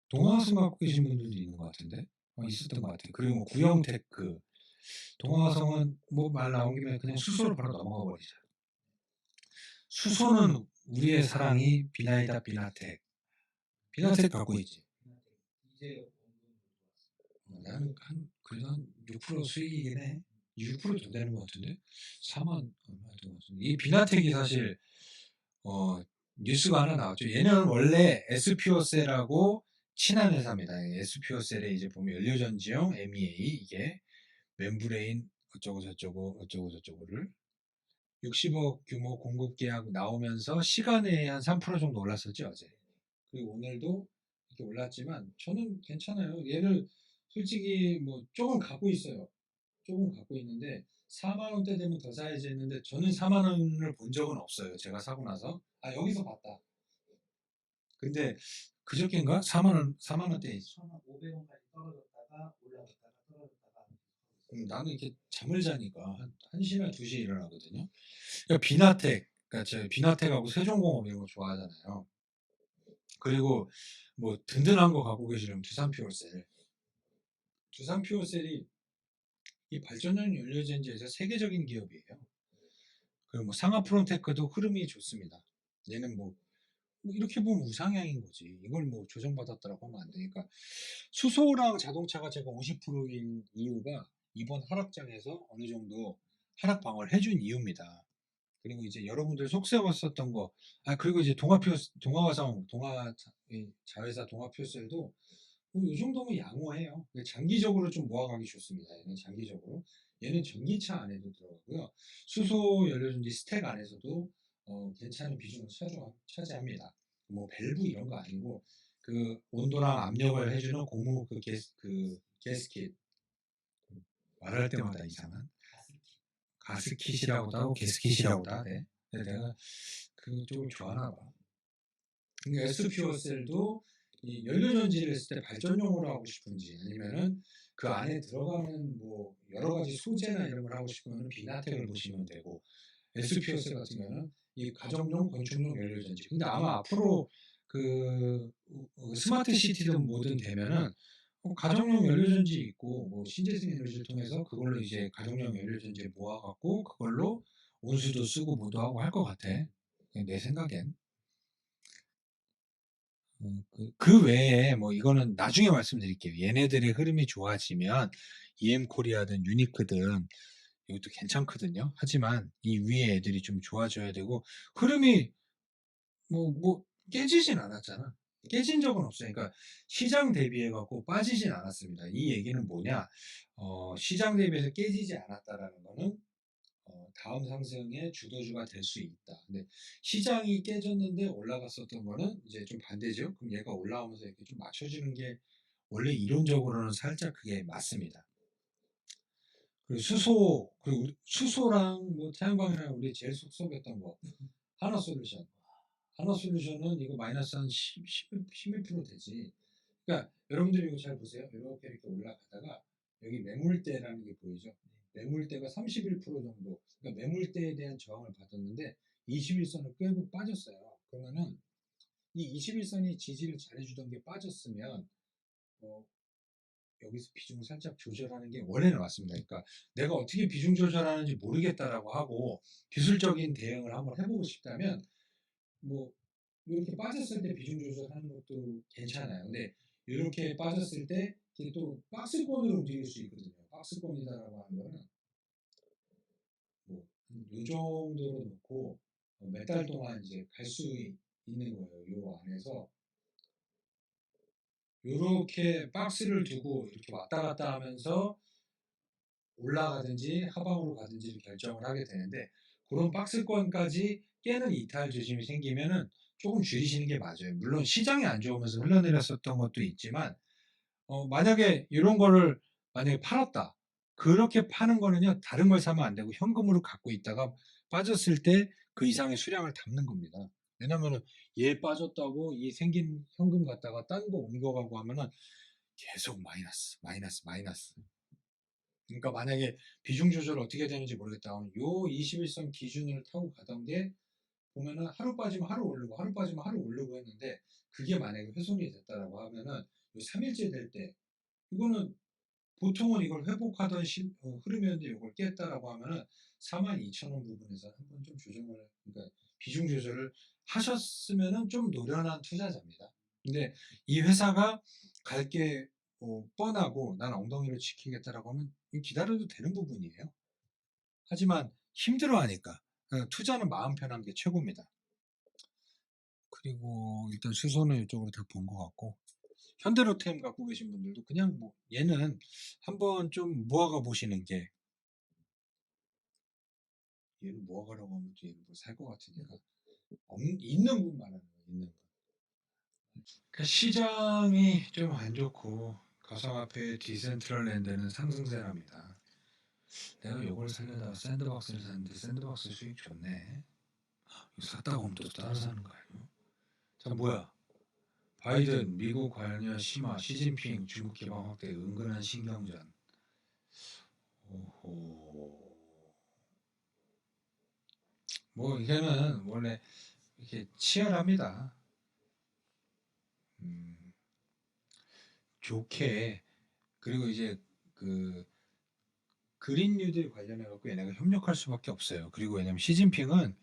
동화화성 갖고 계신 분들도 있는 것 같은데? 있었던 것 같아요. 그리고 뭐 구형테크, 동화화성은 뭐 말 나온 김에 그냥 수소로 바로 넘어가 버리자. 수소는 우리의 사랑이 비나이다 비나텍. 비나텍 갖고 있지. 이제 나는 그래도 한 6% 수익이긴 해. 6%더 되는 것 같은데? 4만 얼마 된것 같은데. 이 비나텍이 사실 뉴스가 하나 나왔죠. 얘는 원래 에스피오셀하고 친한 회사입니다. 에스피오셀에 이제 보면 연료전지형 MEA 이게 멤브레인 어쩌고 저쩌고 어쩌고 저쩌고를 60억 규모 공급 계약 나오면서 시간에 한 3% 정도 올랐었죠 어제. 그리고 오늘도 이렇게 올랐지만 저는 괜찮아요. 얘를 솔직히 뭐 조금 갖고 있어요. 조금 갖고 있는데 4만 원대 되면 더 사야지 했는데 저는 4만 원을 본 적은 없어요. 제가 사고 나서 여기서 봤다. 근데 그저께인가 4만 원대 있어. 1,500원까지 떨어졌다가 올라갔다가 떨어졌다가 나는 이렇게 잠을 자니까 한 1시나 2시에 일어나거든요. 그러니까 비나텍, 그러니까 제가 비나텍하고 세종공업 이런 거 좋아하잖아요. 그리고 뭐 든든한 거 갖고 계시려면 두산퓨얼셀. 두산퓨얼셀이 이 발전용 연료전지에서 세계적인 기업이에요. 그리고 뭐 상하프론테크도 흐름이 좋습니다. 얘는 뭐 이렇게 보면 우상향인 거지. 이걸 뭐 조정받았다라고 하면 안 되니까. 수소랑 자동차가 제가 50%인 이유가 이번 하락장에서 어느 정도 하락 방어를 해준 이유입니다. 그리고 이제 여러분들 속세웠었던 거, 그리고 이제 동화화성, 자회사 동화퓨셀도 뭐이 정도면 양호해요. 장기적으로 좀 모아가기 좋습니다. 얘는 장기적으로. 얘는 전기차 안에도 들어가고요. 수소 연료전지 스택 안에서도 괜찮은 비중을 차지합니다. 뭐 밸브 이런 거 아니고 그 온도랑 압력을 해주는 고무 게스킷 말할 때마다 이상한 가스킷이라고도 하고 게스킷이라고도 하대. 근데 내가 그쪽을 좋아하나 봐. 그러니까 SPO셀도 이 연료전지를 했을 때 발전용으로 하고 싶은지 아니면은 그 안에 들어가는 뭐 여러 가지 소재나 이런 걸 하고 싶으면 비나텍을 보시면 되고 SPO셀 같은 경우는 이 가정용, 건축용 연료전지. 근데 아마 앞으로 스마트 시티든 뭐든 되면은 가정용 연료전지 있고 뭐 신재생 에너지를 통해서 그걸로 이제 가정용 연료전지 모아갖고 그걸로 온수도 쓰고 뭐도 하고 할 것 같아. 내 생각엔. 그 외에 뭐 이거는 나중에 말씀드릴게요. 얘네들의 흐름이 좋아지면 EM코리아든 유니크든 이것도 괜찮거든요. 하지만 이 위에 애들이 좀 좋아져야 되고 흐름이 뭐 깨지진 않았잖아. 깨진 적은 없어요. 그러니까 시장 대비해 갖고 빠지진 않았습니다. 이 얘기는 뭐냐? 시장 대비해서 깨지지 않았다라는 거는 다음 상승의 주도주가 될 수 있다. 근데 시장이 깨졌는데 올라갔었던 거는 이제 좀 반대죠. 그럼 얘가 올라오면서 이렇게 좀 맞춰주는 게 원래 이론적으로는 살짝 그게 맞습니다. 그리고 수소랑 뭐 태양광이랑 우리 제일 속속했던 거 하나솔루션. 하나솔루션은 이거 마이너스 한 11% 되지. 그러니까 여러분들이 이거 잘 보세요. 이렇게 올라가다가 여기 매물대라는 게 보이죠? 매물대가 31% 정도. 그러니까 매물대에 대한 저항을 받았는데 21선을 끌고 빠졌어요. 그러면은 이 21선이 지지를 잘해주던 게 빠졌으면 여기서 비중을 살짝 조절하는 게 원래는 맞습니다. 그러니까 내가 어떻게 비중 조절하는지 모르겠다라고 하고 기술적인 대응을 한번 해보고 싶다면 뭐 이렇게 빠졌을 때 비중 조절하는 것도 괜찮아요. 근데 이렇게 빠졌을 때 이게 또 박스권으로 움직일 수 있거든요. 박스권이다라고 하는 거는 뭐이 정도로 놓고 몇 달 동안 이제 갈 수 있는 거예요. 요 안에서 이렇게 박스를 두고 이렇게 왔다 갔다 하면서 올라가든지 하방으로 가든지를 결정을 하게 되는데 그런 박스권까지 깨는 이탈 조짐이 생기면은 조금 줄이시는 게 맞아요. 물론 시장이 안 좋으면서 흘러내렸었던 것도 있지만 만약에 이런 거를 만약에 팔았다. 그렇게 파는 거는요. 다른 걸 사면 안 되고 현금으로 갖고 있다가 빠졌을 때 그 이상의 수량을 담는 겁니다. 왜냐면은 얘 빠졌다고 이 생긴 현금 갖다가 딴 거 옮겨가고 하면은 계속 마이너스, 마이너스, 마이너스. 그러니까 만약에 비중 조절 어떻게 되는지 모르겠다 하면 요 21선 기준을 타고 가던 게 보면은 하루 빠지면 하루 오르고 하루 빠지면 하루 오르고 했는데 그게 만약에 훼손이 됐다라고 하면은 3일째 될 때 이거는 보통은 이걸 회복하던 흐름이었는데 이걸 깼다라고 하면은 42,000원 부분에서 한번 좀 조정을, 그러니까 비중 조절을 하셨으면은 좀 노련한 투자자입니다. 근데 이 회사가 갈 게 뻔하고 난 엉덩이를 지키겠다라고 하면 이거 기다려도 되는 부분이에요. 하지만 힘들어하니까 투자는 마음 편한 게 최고입니다. 그리고 일단 수소는 이쪽으로 다 본 것 같고, 현대로템 갖고 계신 분들도 그냥 뭐 얘는 한번 좀 모아가 보시는 게, 얘는 모아가라고 하면 또 얘는 뭐 살 것 같으니까 있는 분만 하는 거예요. 있는 분. 그러니까 시장이 좀 안 좋고 가상화폐 디센트럴랜드는 상승세랍니다. 내가 요걸 살려다가 샌드박스를 샀는데 샌드박스 수익 좋네. 이거 샀다고 하면 또 따라 사는 거 아니에요? 자, 뭐야? 바이든 미국 관여 심화, 시진핑 중국 개방 확대, 은근한 신경전. 오호. 뭐 이게는 원래 이렇게 치열합니다. 좋게. 그리고 이제 그 그린 뉴딜 관련해 갖고 얘네가 협력할 수밖에 없어요. 그리고 왜냐면 시진핑은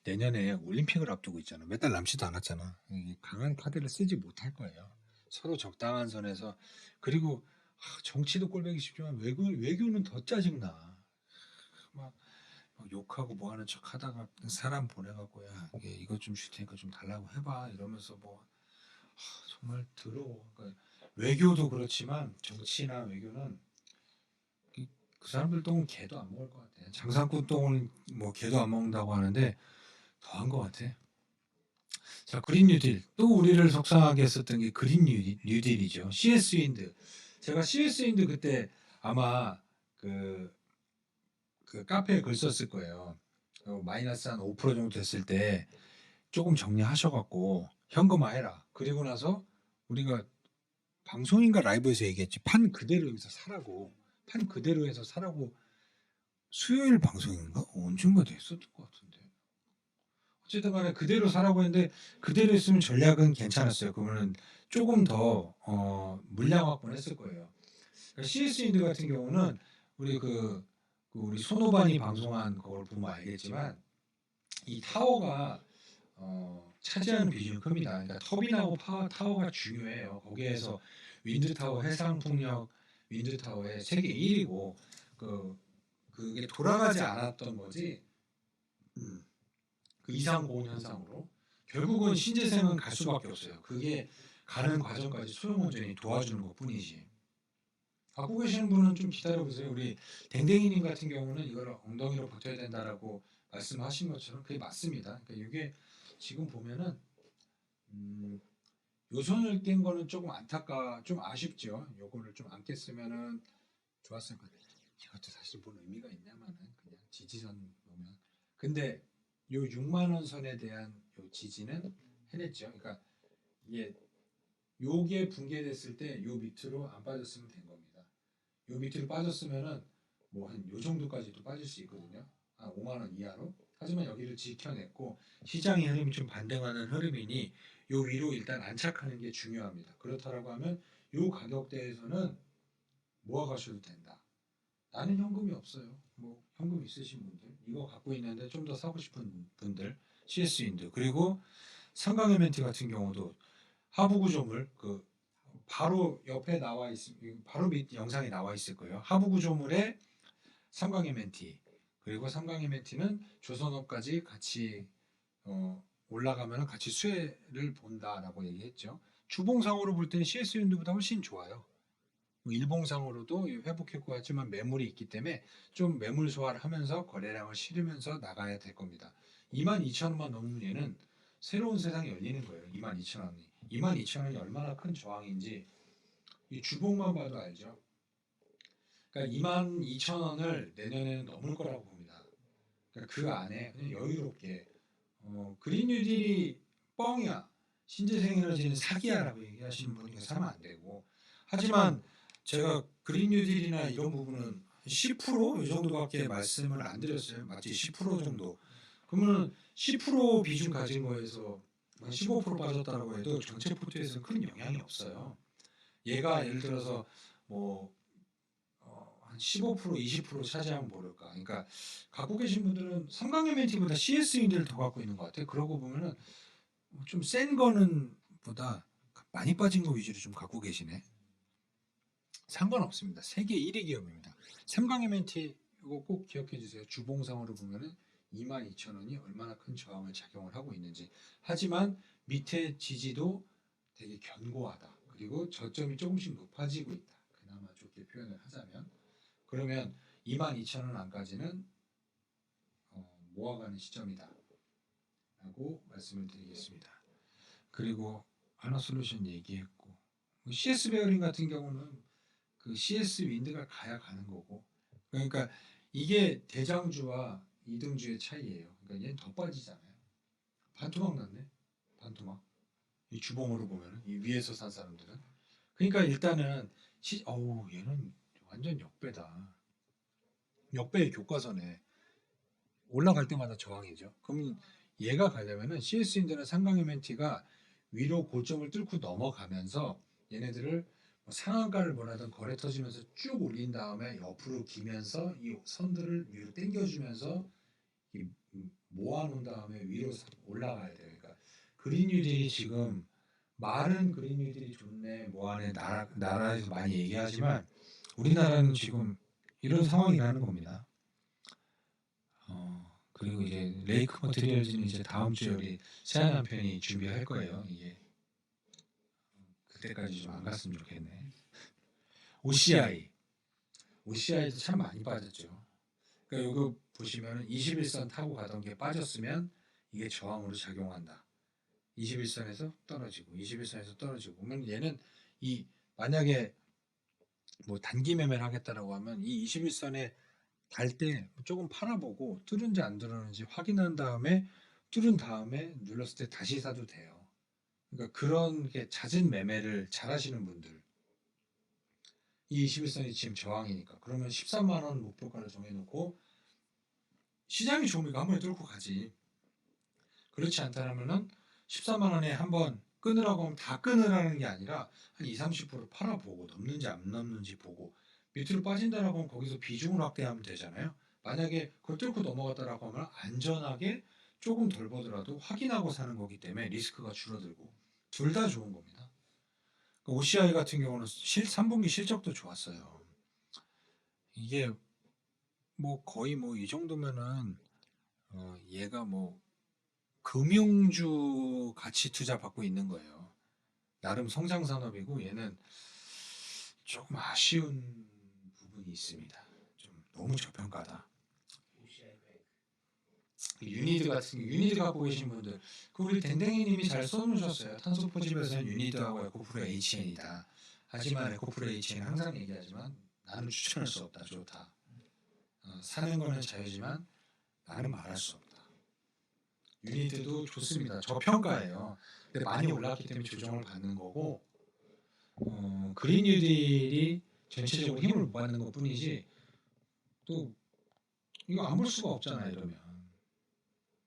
내년에 올림픽을 앞두고 있잖아. 몇 달 남지도 않았잖아. 이 강한 카드를 쓰지 못할 거예요. 서로 적당한 선에서. 그리고 정치도 꼴보기 쉽지만 외교는 더 짜증나. 막, 막 욕하고 뭐 하는 척 하다가 사람 보내갖고, 야 이거 좀 줄 테니까 좀 달라고 해봐 이러면서 뭐 정말 더러워. 그러니까 외교도 그렇지만 정치나 외교는 그 사람들 똥은 개도 안 먹을 것 같아. 장사꾼 똥은 뭐 개도 안 먹는다고 하는데 더한 것 같아. 자, 그린 뉴딜. 또 우리를 속상하게 했었던 게 그린 뉴딜이죠. CS 윈드. 제가 CS 윈드 그때 아마 그, 그 카페에 글 썼을 거예요. 마이너스 한 5% 정도 됐을 때 조금 정리하셔갖고 현금화해라. 그리고 나서 우리가 방송인가 라이브에서 얘기했지. 판 그대로 해서 사라고. 판 그대로 해서 사라고. 수요일 방송인가? 언젠가 됐었던 것 같은데. 어쨌든 간에 그대로 사라고 했는데 그대로 했으면 전략은 괜찮았어요. 그러면 조금 더 물량 확보를 했을 거예요. 그러니까 CS 인드 같은 경우는 우리 우리 손오반이 방송한 걸 보면 알겠지만 이 타워가 차지하는 비중이 큽니다. 그러니까 터빈하고 타워가 중요해요. 거기에서 윈드타워, 해상풍력 윈드타워의 세계 1위고 그게 돌아가지 않았던 거지. 그 이상 고온 현상으로 결국은 신재생은 갈 수밖에 없어요. 그게 가는 과정까지 소형원전이 도와주는 것뿐이지. 갖고 계시는 분은 좀 기다려보세요. 우리 댕댕이님 같은 경우는 이걸 엉덩이로 버텨야 된다라고 말씀하신 것처럼 그게 맞습니다. 그러니까 이게 지금 보면은 요선을 깬 거는 조금 좀 아쉽죠. 요거를 좀 안 깼으면은 좋았을 것 같아요. 이것도 사실 뭔 의미가 있냐면은 그냥 지지선 보면. 근데 요 6만 원 선에 대한 요 지지는 해냈죠. 그러니까 이게 요게 붕괴됐을 때 요 밑으로 안 빠졌으면 된 겁니다. 요 밑으로 빠졌으면은 뭐 한 요 정도까지도 빠질 수 있거든요. 한 5만 원 이하로. 하지만 여기를 지켜냈고 시장의 흐름이 좀 반등하는 흐름이니 요 위로 일단 안착하는 게 중요합니다. 그렇다라고 하면 요 가격대에서는 모아 가셔도 된다. 나는 현금이 없어요. 뭐 현금 있으신 분들 이거 갖고 있는데 좀 더 사고 싶은 분들 CS인들 그리고 삼강의 멘티 같은 경우도 하부 구조물 바로 옆에 나와 있 바로 밑 영상에 나와 있을 거예요. 하부 구조물에 삼강의 멘티 그리고 삼강의 멘티는 조선업까지 같이 올라가면 같이 수혜를 본다라고 얘기했죠. 주봉상으로 볼 때는 CS인들보다 훨씬 좋아요. 일봉상으로도 회복했고 하지만 매물이 있기 때문에 좀 매물 소화를 하면서 거래량을 실으면서 나가야 될 겁니다. 22,000원만 넘으면 얘는 새로운 세상이 열리는 거예요. 22,000원이. 22,000원이 얼마나 큰 저항인지 이 주봉만 봐도 알죠. 그러니까 22,000원을 내년에는 넘을 거라고 봅니다. 그러니까 그 안에 그냥 여유롭게 그린 뉴딜이 뻥이야. 신재생에너지는 사기야라고 얘기하시는 분이 사면 안 되고 하지만 제가 그린 뉴딜이나 이런 부분은 10%이 정도밖에 말씀을 안 드렸어요. 맞지? 10% 정도. 그러면 10% 비중 가진 거에서 15% 빠졌다라고 해도 전체 포트에서는 큰 영향이 없어요. 얘가 예를 들어서 뭐 한 15%, 20% 차지하면 모를까. 그러니까 갖고 계신 분들은 삼강염 멘티보다 CS인들을 더 갖고 있는 것 같아요. 그러고 보면은 좀 센 거는 보다 많이 빠진 거 위주로 좀 갖고 계시네. 상관없습니다. 세계 1위 기업입니다. 삼강염 멘티 이거 꼭 기억해 주세요. 주봉상으로 보면은 22,000원이 얼마나 큰 저항을 작용을 하고 있는지. 하지만 밑에 지지도 되게 견고하다. 그리고 저점이 조금씩 높아지고 있다. 그나마 좋게 표현을 하자면. 그러면 22,000원 안까지는 모아가는 시점이다. 라고 말씀을 드리겠습니다. 그리고 하나솔루션 얘기했고 CS 베어링 같은 경우는 그 CS 윈드가 가야 가는 거고 그러니까 이게 대장주와 이등주의 차이예요. 그러니까 얘는 더 빠지잖아요. 반토막 났네. 반토막. 이 주봉으로 보면은 이 위에서 산 사람들은 그러니까 일단은 어우 얘는 완전 역배다. 역배의 교과서네. 올라갈 때마다 저항이죠. 그러면 얘가 가려면은 CS인들은 상강의 멘티가 위로 고점을 뚫고 넘어가면서 얘네들을 뭐 상한가를 원하던 거래 터지면서 쭉 올린 다음에 옆으로 기면서 이 선들을 위로 당겨주면서 모아놓은 다음에 위로 올라가야 돼요. 그러니까 그린뉴딜이 지금 말은 그린뉴딜이 좋네 뭐하네 나라에서 많이 얘기하지만 우리나라는 지금 이런 상황이라는 겁니다. 그리고 이제 레이크 머티리얼즈는 이제 다음 주에 우리 세안 편이 준비할 거예요. 이게 그때까지 좀 안 갔으면 좋겠네. OCI, OCI도 참 많이 빠졌죠. 그러니까 이거 보시면 21선 타고 가던 게 빠졌으면 이게 저항으로 작용한다. 21선에서 떨어지고 21선에서 떨어지고 그러면 얘는 이 만약에 뭐 단기 매매를 하겠다라고 하면 이 21선에 갈 때 조금 팔아보고 뚫은지 안 뚫었는지 확인한 다음에 뚫은 다음에 눌렀을 때 다시 사도 돼요. 그러니까 그런 게 잦은 매매를 잘 하시는 분들 이 21선이 지금 저항이니까 그러면 13만 원 목표가를 정해놓고 시장이 좋으니까 한 번에 뚫고 가지. 그렇지 않다면은 14만 원에 한번 끊으라고 하면 다 끊으라는 게 아니라 한 2, 30% 팔아보고 넘는지 안 넘는지 보고 밑으로 빠진다라고 하면 거기서 비중을 확대하면 되잖아요. 만약에 그걸 뚫고 넘어갔다라고 하면 안전하게 조금 덜 보더라도 확인하고 사는 거기 때문에 리스크가 줄어들고 둘 다 좋은 겁니다. OCI 같은 경우는 3분기 실적도 좋았어요. 이게 뭐 거의 뭐 이 정도면은 얘가 뭐 금융주 가치 투자 받고 있는 거예요. 나름 성장 산업이고 얘는 조금 아쉬운 부분이 있습니다. 좀 너무 저평가다. 유니드 같은 유니드 갖고 계신 분들 그 우리 댕댕이님이 잘 써놓으셨어요. 탄소 포집에서는 유니드하고 에코프로 HN이다. 하지만 에코프로 HN 항상 얘기하지만 나는 추천할 수 없다. 좋다. 사는 거는 자유지만 나는 말할 수 없다. 유니드도 좋습니다. 저평가예요. 근데 많이 올랐기 때문에 조정을 받는 거고 그린 뉴딜이 전체적으로 힘을 못 받는 것 뿐이지 또 이거 안 볼 수가 없잖아 이러면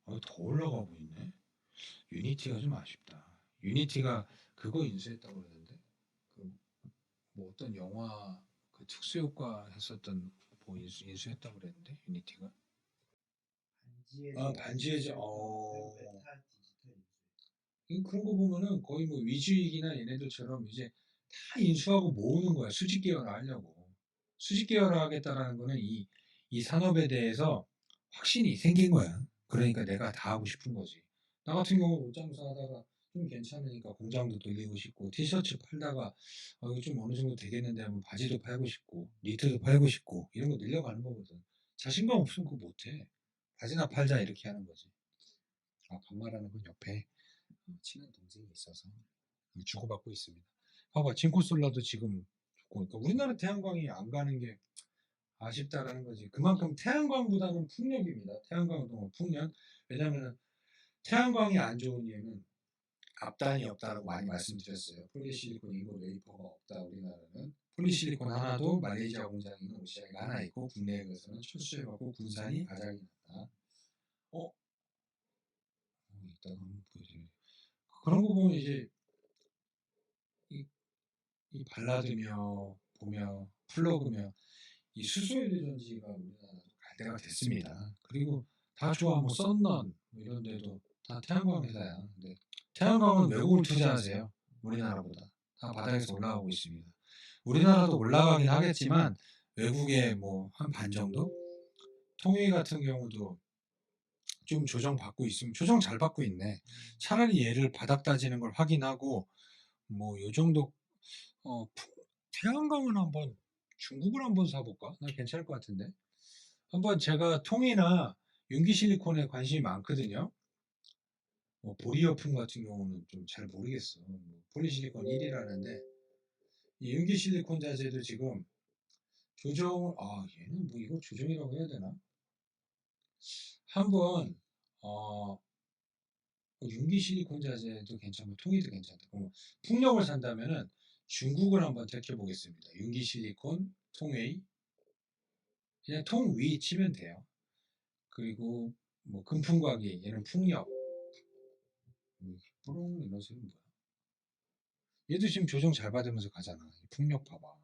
더 올라가고 있네. 유니티가 좀 아쉽다. 유니티가 그거 인수했다고 그러는데 뭐 어떤 영화 그 특수효과 했었던 뭐 인수했다고 그랬는데 유니티가 반지의 제 메타 디지털 그런 거 보면은 거의 뭐 위주익이나 얘네들처럼 이제 다 인수하고 모으는 거야. 수직 계열화 하려고. 수직 계열화 하겠다라는 거는 이 산업에 대해서 확신이 생긴 거야. 그러니까 내가 다 하고 싶은 거지. 나 같은 경우 옷장사 하다가 좀 괜찮으니까 공장도 돌리고 싶고 티셔츠 팔다가 이거 좀 어느 정도 되겠는데 하면 바지도 팔고 싶고 니트도 팔고 싶고 이런 거 늘려가는 거거든. 자신감 없으면 그거 못해. 바지나 팔자 이렇게 하는 거지. 반말하는 건 옆에 친한 동생이 있어서 주고받고 있습니다. 봐봐, 진코솔라도 지금 좋고, 그러니까 우리나라 태양광이 안 가는 게 아쉽다라는 거지. 그만큼 태양광보다는 풍력입니다. 태양광도 풍력. 왜냐하면 태양광이 안 좋은 이유는 앞단이 없다라고 많이 말씀드렸어요. 폴리실리콘 인고 웨이퍼가 없다. 우리나라는 폴리실리콘 하나도 말레이시아 공장에 있는 OCI가 하나 있고 국내에서는 철수해갖고 군산이 가장이 났다. 이따가 한번 보여드릴게요. 그런 거 보면 이제 이 이 발라드며 보며 플러그며 이 수소연료 전지가 우리나라도 갈 때가 됐습니다. 그리고 다 좋아 뭐 썬런 뭐 이런 데도 다 태양광 회사야. 근데 태양광은 외국을 투자하세요. 우리나라보다 다 바닥에서 올라가고 있습니다. 우리나라도 올라가긴 하겠지만 외국에 뭐 한 반 정도? 통일 같은 경우도 좀 조정받고 있으면 조정 잘 받고 있네. 차라리 얘를 바닥 다지는 걸 확인하고 뭐 요 정도 태양광은 한번 중국을 한번 사볼까? 난 괜찮을 것 같은데. 한번 제가 통이나 윤기 실리콘에 관심이 많거든요. 뭐 보리어품 같은 경우는 좀 잘 모르겠어. 뭐 폴리실리콘 1이라는데 이 윤기 실리콘 자재도 지금 얘는 뭐 이거 조정이라고 해야 되나? 한번 윤기 실리콘 자재도 괜찮고 통이도 괜찮다. 그럼 풍력을 산다면은 중국을 한번 택해 보겠습니다. 윤기 실리콘, 통웨이 그냥 통위 치면 돼요. 그리고 뭐 금풍과기 얘는 풍력 뿌롱 이런 소리 뭐야? 얘도 지금 조정 잘 받으면서 가잖아. 풍력 봐봐.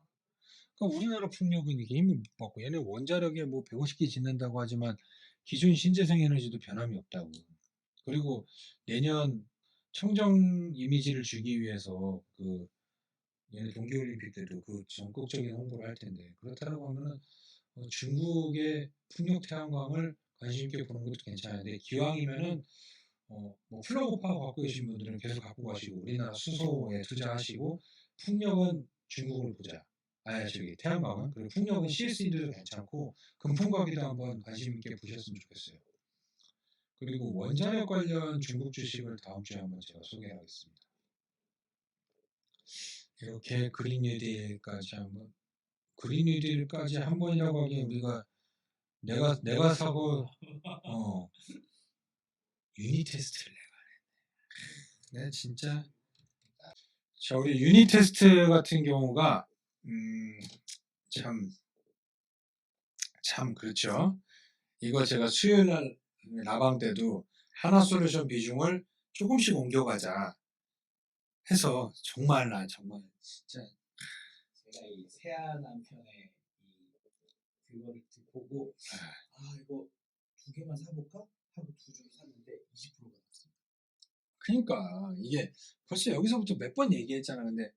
그러니까 우리나라 풍력은 이게 힘이 못 받고 얘는 원자력에 뭐 150개 짓는다고 하지만 기존 신재생 에너지도 변함이 없다고. 그리고 내년 청정 이미지를 주기 위해서 그 얘네 동계올림픽 때도 그 전국적인 홍보를 할 텐데 그렇다고 하면은 중국의 풍력 태양광을 관심 있게 보는 것도 괜찮은데 기왕이면은 뭐 플러그 파워 갖고 계신 분들은 계속 갖고 가시고 우리나라 수소에 투자하시고 풍력은 중국을 보자. 저기 태양광은 그리고 풍력은 CS인들도 괜찮고 금풍과기도 한번 관심 있게 보셨으면 좋겠어요. 그리고 원자력 관련 중국 주식을 다음 주에 한번 제가 소개하겠습니다. 이렇게 그린 뉴딜까지 한번 그린 뉴딜까지 한 번이라고 하기엔 우리가 내가 사고 유니 테스트를 내가 진짜 자 우리 유니 테스트 같은 경우가 참 그렇죠. 이거 제가 수요일 날 라방 때도 하나솔루션 비중을 조금씩 옮겨가자 해서 정말 진짜 제가 이 세아 남편의 그거를 보고 이거 두 개만 사볼까 하고 두 줄 샀는데 20%가 났습니다. 그러니까 이게 벌써 여기서부터 몇 번 얘기했잖아. 근데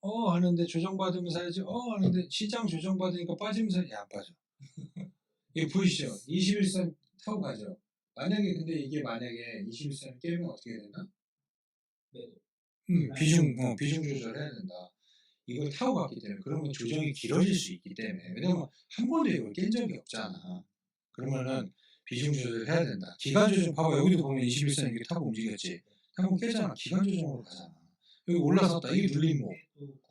하는데 조정받으면 사야지 하는데 시장 조정받으니까 빠지면서 안 빠져. 이게 보이시죠? 21선 타고 가죠. 근데 이게 만약에 21선 깨면 어떻게 되나? 네. 비중 조절해야 된다. 이걸 타고 갔기 때문에 그러면 조정이 길어질 수 있기 때문에 왜냐면 한 번도 이걸 깬 적이 없잖아. 그러면은 비중 조절을 해야 된다. 기간 조정 봐봐 여기도 보면 21선 이렇게 타고 움직였지. 한번 깨잖아. 기간 조정으로 가잖아. 여기 올라섰다. 이게 눌림목.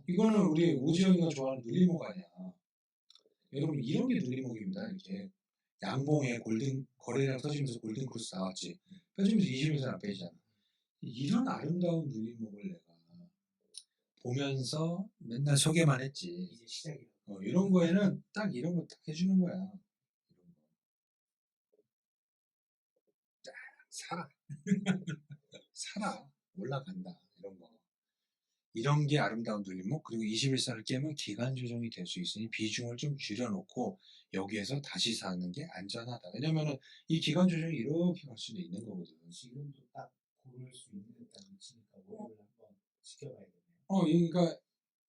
이거는 우리 오지영이가 좋아하는 눌림목 아니야. 여러분 이런 게 눌림목입니다. 이렇게 양봉에 거래량 터지면서 골든 크로스 나왔지. 빼주면서 21선 안 빼지잖아. 이런 아름다운 눌림목을 내가 보면서 맨날 소개만 했지. 이제 시작이야. 이런 거에는 딱 이런 거 딱 해주는 거야. 이런 거. 딱 사라. 사라. 올라간다. 이런 거. 이런 게 아름다운 눌림목. 그리고 21선을 깨면 기간 조정이 될 수 있으니 비중을 좀 줄여놓고 여기에서 다시 사는 게 안전하다. 왜냐면은 이 기간 조정이 이렇게 갈 수도 있는 거거든. 지금도 딱 고를 수 있는 딱 위치니까 월요일 한번 지켜봐야겠네요. 그러니까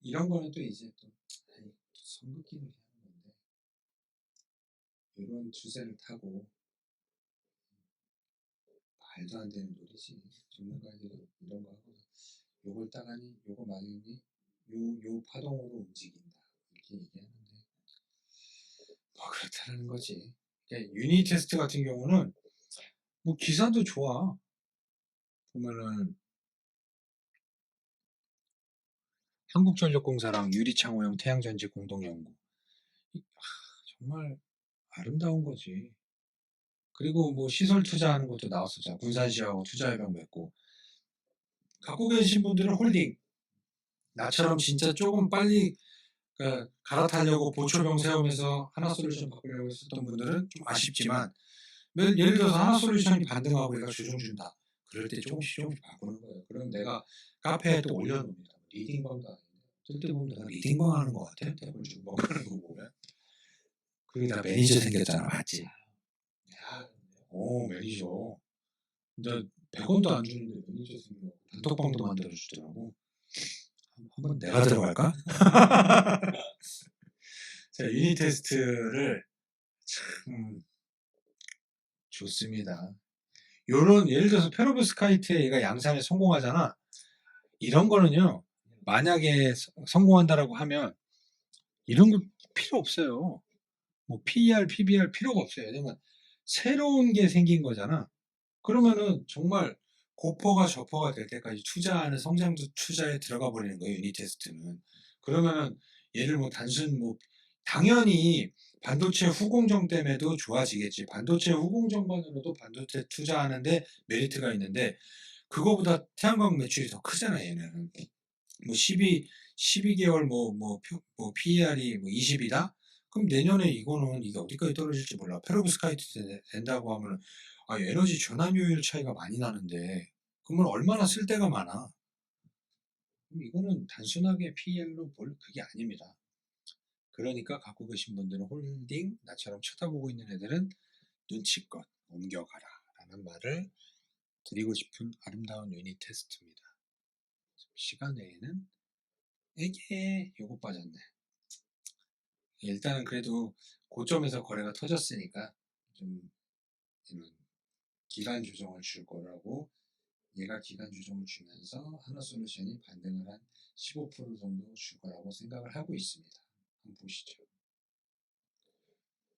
이런 거는 또 이제 또 선긋기를 하는 건데 이런 추세를 타고 말도 안 되는 노리지. 전문가들이 이런 거 하고 요걸 따가니 요거 맞으니 요 파동으로 움직인다 이렇게 얘기하는데 뭐 그렇다는 거지. 그러니까 유니 테스트 같은 경우는 뭐 기사도 좋아. 보면은 한국전력공사랑 유리창호형 태양전지 공동연구 정말 아름다운 거지. 그리고 뭐 시설 투자하는 것도 나왔었잖아. 군산시하고 투자협약 맺고 갖고 계신 분들은 홀딩 나처럼 진짜 조금 빨리 갈아타려고 보초병 세우면서 하나솔루션 바꾸려고 했었던 분들은 좀 아쉽지만 예를 들어서 하나솔루션이 반등하고 얘가 조정 준다. 그럴 때 조금씩 바꾸는 거예요. 그럼 내가 카페에 또 올려놓습니다. 리딩방도 아닌데 어떨 때 보면 내가 리딩방 하는 것 같아. 대본 주먹하는 거 보면. 그게 다 매니저 생겼잖아, 맞지? 야, 매니저. 근데 100원도 안 주는데 매니저 생겨. 단톡방도 만들어 주더라고. 한번 내가 들어갈까? 자, 유닛 테스트를 참 좋습니다. 요런 예를 들어서 페로브스카이트에 얘가 양산에 성공하잖아. 이런 거는요. 만약에 성공한다라고 하면 이런 거 필요 없어요. 뭐 PER, PBR 필요가 없어요. 왜냐면 새로운 게 생긴 거잖아. 그러면은 정말 고퍼가 저퍼가 될 때까지 투자하는 성장도 투자에 들어가 버리는 거예요. 유닛 테스트는. 그러면은 얘를 뭐 단순 뭐 당연히 반도체 후공정 때문에도 좋아지겠지. 반도체 후공정만으로도 반도체 투자하는데 메리트가 있는데 그거보다 태양광 매출이 더 크잖아 얘는. 뭐 12개월 뭐 PER이 뭐 20이다? 그럼 내년에 이거는 이게 어디까지 떨어질지 몰라. 페로브스카이트 된다고 하면 에너지 전환율 차이가 많이 나는데 그러면 얼마나 쓸 데가 많아. 그럼 이거는 단순하게 PER로 볼 그게 아닙니다. 그러니까 갖고 계신 분들은 홀딩, 나처럼 쳐다보고 있는 애들은 눈치껏 옮겨가라 라는 말을 드리고 싶은 아름다운 유닛 테스트입니다. 시간 외에는 이게 요거 빠졌네. 일단은 그래도 고점에서 거래가 터졌으니까 좀 이런 기간 조정을 줄 거라고 얘가 기간 조정을 주면서 하나솔루션이 반등을 한 15% 정도 줄 거라고 생각을 하고 있습니다. 한번 보시죠.